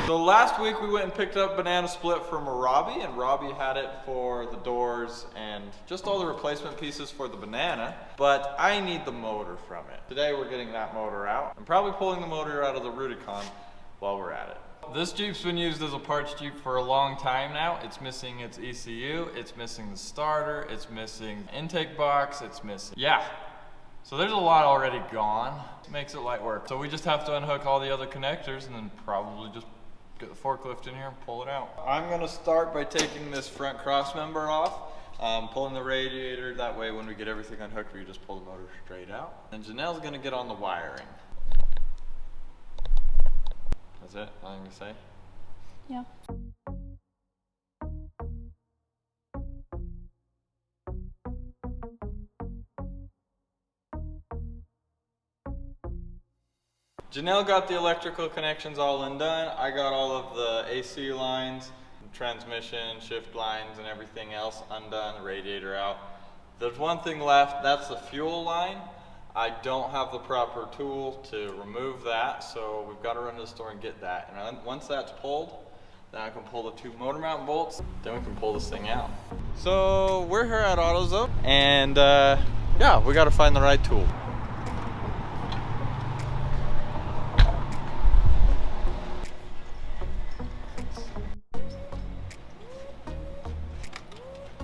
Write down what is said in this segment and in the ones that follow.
So last week we went and picked up banana split from Robbie, and Robbie had it for the doors and just all the replacement pieces for the banana, but I need the motor from it. Today we're getting that motor out. I'm probably pulling the motor out of the Rudicon while we're at it. This Jeep's been used as a parts Jeep for a long time now. It's missing its ECU, it's missing the starter, it's missing intake box, it's missing, yeah. So there's a lot already gone. It makes it light work. So we just have to unhook all the other connectors and then probably just get the forklift in here and pull it out. I'm gonna start by taking this front cross member off, pulling the radiator. That way when we get everything unhooked, we just pull the motor straight out. And Janelle's gonna get on the wiring. That's it? Nothing to say? Yeah. Janelle got the electrical connections all undone. I got all of the AC lines, transmission, shift lines, and everything else undone, the radiator out. There's one thing left, that's the fuel line. I don't have the proper tool to remove that, so we've got to run to the store and get that. And once that's pulled, then I can pull the 2 motor mount bolts, then we can pull this thing out. So we're here at AutoZone, and yeah, we got to find the right tool.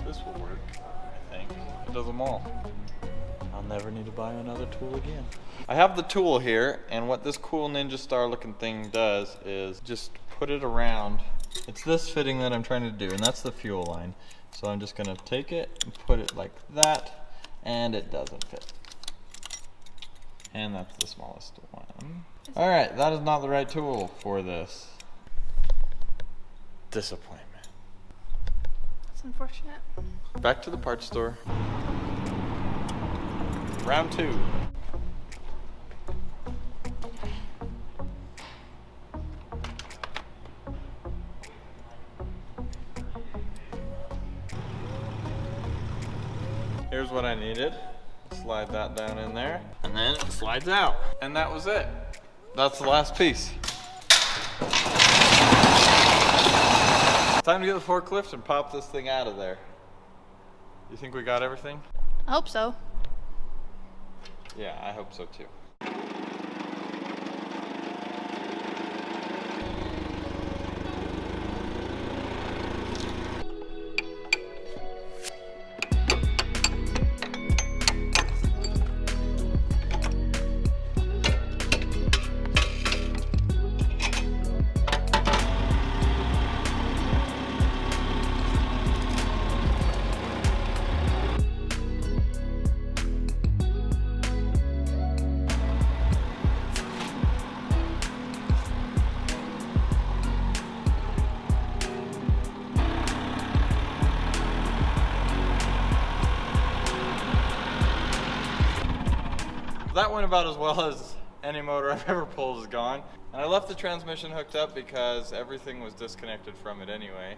This will work, I think. It does them all. I'll never need to buy another tool again. I have the tool here, and what this cool Ninja Star looking thing does is just put it around. It's this fitting that I'm trying to do, and that's the fuel line. So I'm just gonna take it and put it like that, and it doesn't fit. And that's the smallest one. All right, that is not the right tool for this. Disappointment. That's unfortunate. Back to the parts store. Round 2. Here's what I needed. Slide that down in there, and then it slides out. And that was it. That's the last piece. Time to get the forklift and pop this thing out of there. You think we got everything? I hope so. Yeah, I hope so too. That went about as well as any motor I've ever pulled has gone. And I left the transmission hooked up because everything was disconnected from it anyway.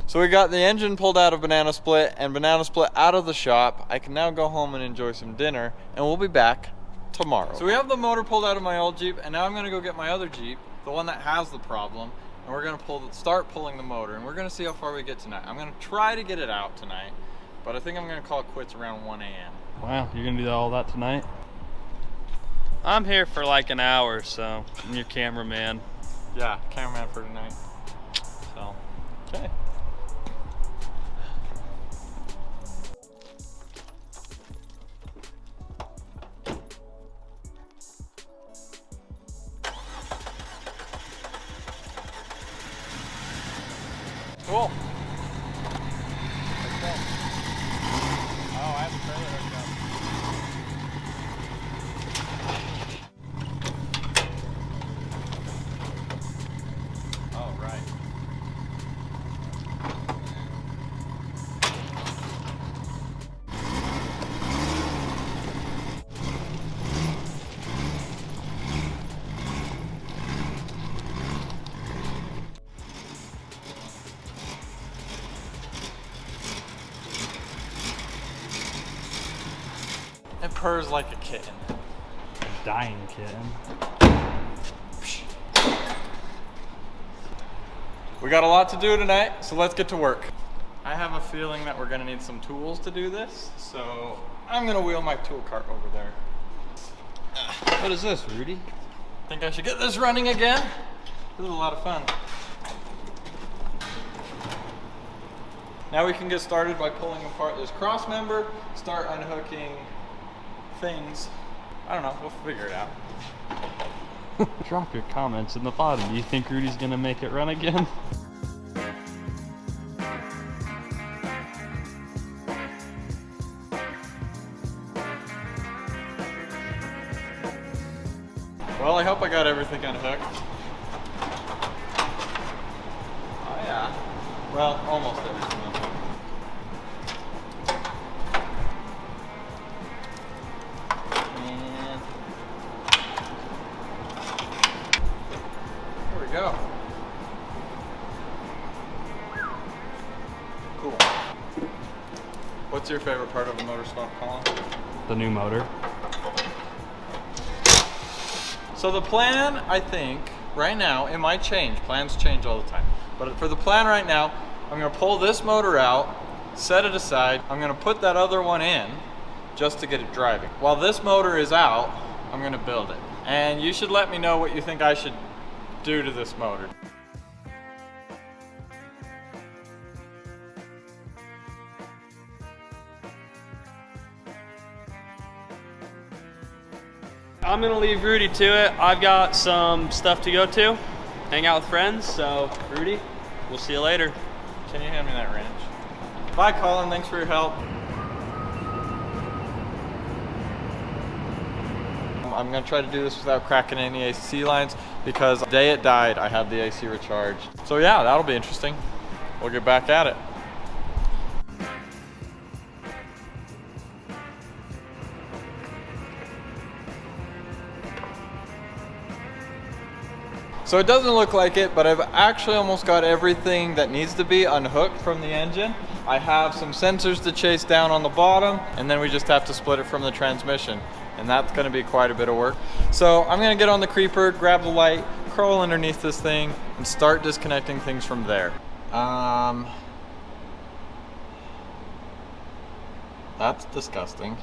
So we got the engine pulled out of Banana Split and Banana Split out of the shop. I can now go home and enjoy some dinner, and we'll be back tomorrow. So we have the motor pulled out of my old Jeep, and now I'm gonna go get my other Jeep, the one that has the problem, and we're gonna start pulling the motor, and we're gonna see how far we get tonight. I'm gonna try to get it out tonight, but I think I'm gonna call it quits around 1 a.m. Wow, you're gonna do all that tonight? I'm here for like an hour, so I'm your cameraman. Yeah, cameraman for tonight. So, okay. Cool. Let's go. Oh, I have the trailer hooked up. Oh, right. It purrs like a kitten. dying kitten. We got a lot to do tonight, so let's get to work. I have a feeling that we're gonna need some tools to do this, so I'm gonna wheel my tool cart over there. What is this, Rudy? Think I should get this running again? This is a lot of fun. Now we can get started by pulling apart this cross member, start unhooking things. I don't know, we'll figure it out. Drop your comments in the bottom. Do you think Rudy's gonna make it run again? Well, I hope I got everything unhooked. Oh yeah. Well, almost everything unhooked. And there we go. Cool. What's your favorite part of a motor swap, Colin? The new motor. So the plan, I think, right now, it might change. Plans change all the time. But for the plan right now, I'm gonna pull this motor out, set it aside. I'm gonna put that other one in just to get it driving. While this motor is out, I'm gonna build it. And you should let me know what you think I should do to this motor. I'm gonna leave Rudy to it. I've got some stuff to go to, hang out with friends. So, Rudy, we'll see you later. Can you hand me that wrench? Bye, Colin. Thanks for your help. I'm gonna try to do this without cracking any AC lines because the day it died, I had the AC recharged. So yeah, that'll be interesting. We'll get back at it. So it doesn't look like it, but I've actually almost got everything that needs to be unhooked from the engine. I have some sensors to chase down on the bottom, and then we just have to split it from the transmission. And that's gonna be quite a bit of work. So I'm gonna get on the creeper, grab the light, crawl underneath this thing, and start disconnecting things from there. That's disgusting.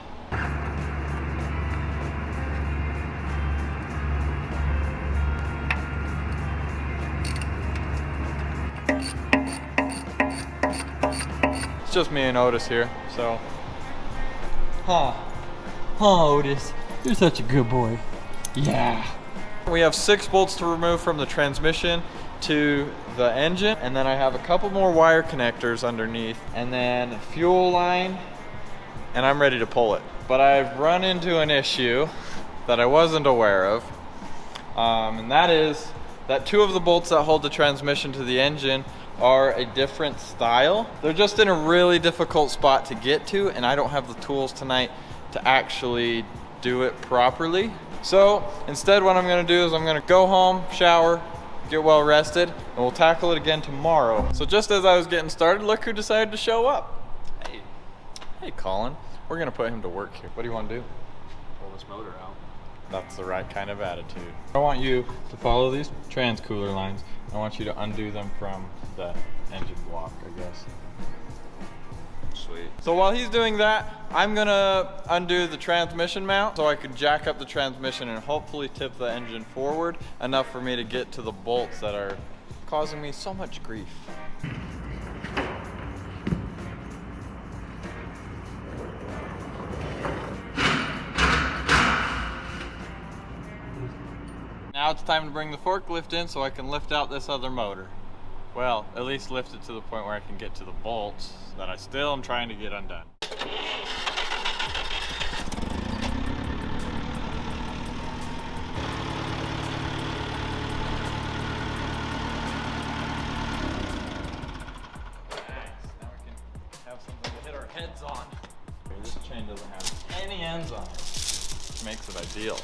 It's just me and Otis here, so. Otis, you're such a good boy. Yeah. We have 6 bolts to remove from the transmission to the engine, and then I have a couple more wire connectors underneath, and then fuel line, and I'm ready to pull it. But I've run into an issue that I wasn't aware of, and that is that 2 of the bolts that hold the transmission to the engine are a different style. They're just in a really difficult spot to get to, and I don't have the tools tonight to actually do it properly. So instead what I'm gonna do is I'm gonna go home, shower, get well rested, and we'll tackle it again tomorrow. So just as I was getting started, look who decided to show up. Hey Colin, we're gonna put him to work here. What do you wanna do? Pull this motor out. That's the right kind of attitude. I want you to follow these trans cooler lines. I want you to undo them from the engine block, I guess. Sweet. So while he's doing that, I'm gonna undo the transmission mount so I can jack up the transmission and hopefully tip the engine forward enough for me to get to the bolts that are causing me so much grief. Now it's time to bring the forklift in so I can lift out this other motor. Well, at least lift it to the point where I can get to the bolts that I still am trying to get undone. Heads on. Okay, this chain doesn't have any ends on it, which makes it ideal.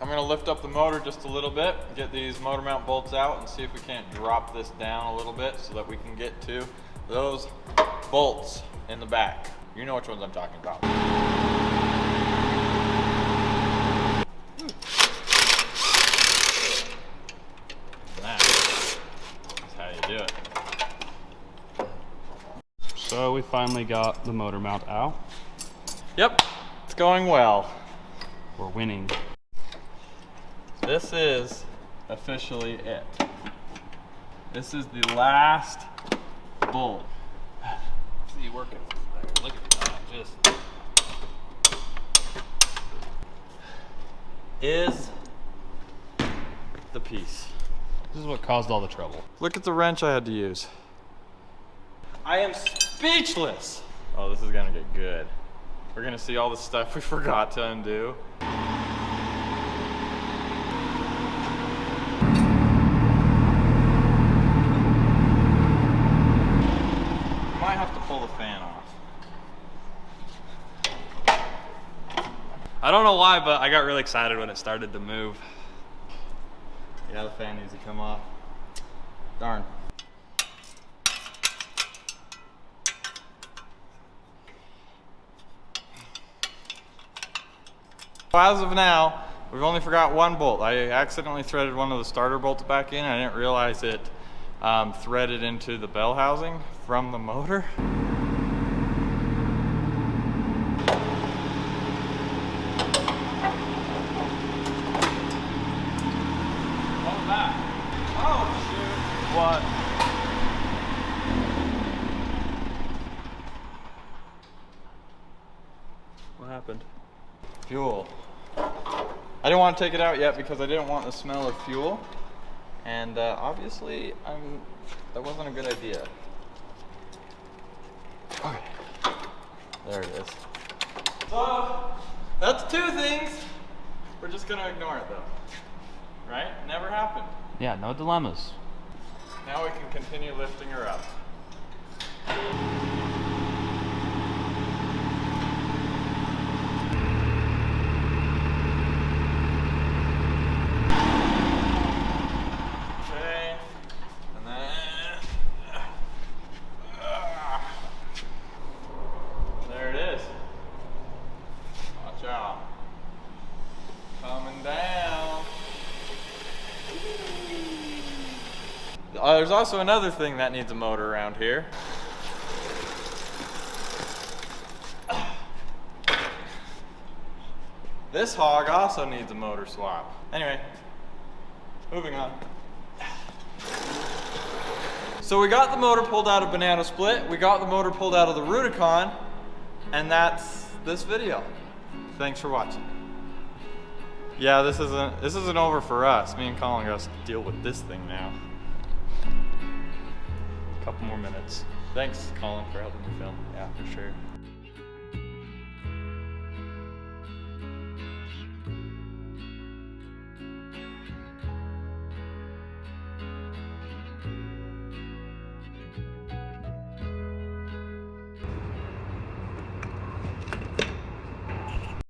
I'm gonna gonna lift up the motor just a little bit, get these motor mount bolts out and see if we can't drop this down a little bit so that we can get to those bolts in the back. You know which ones I'm talking about. That's how you do it. So we finally got the motor mount out. Yep, it's going well. We're winning. This is officially it. This is the last bolt. See you working there. Look at that. Just Is the piece. this is what caused all the trouble. Look at the wrench I had to use. I am speechless. Oh, this is gonna get good. We're gonna see all the stuff we forgot to undo. Might have to pull the fan off. I don't know why, but I got really excited when it started to move. Yeah, the fan needs to come off. Darn. As of now, we've only forgot one bolt. I accidentally threaded one of the starter bolts back in. I didn't realize it threaded into the bell housing from the motor. What was that? Oh shoot. What? What happened? Fuel. I didn't want to take it out yet because I didn't want the smell of fuel. And obviously, that wasn't a good idea. Okay. There it is. So, that's two things. We're just gonna ignore it though. Right? Never happened. Yeah, no dilemmas. Now we can continue lifting her up. Okay, and then there it is. Watch out. Coming down. There's also another thing that needs a motor around here. This hog also needs a motor swap. Anyway, moving on. So we got the motor pulled out of Banana Split, we got the motor pulled out of the Rudicon, and that's this video. Thanks for watching. Yeah, this isn't over for us. Me and Colin got to deal with this thing now. Couple more minutes. Thanks, Colin, for helping me film. Yeah, for sure.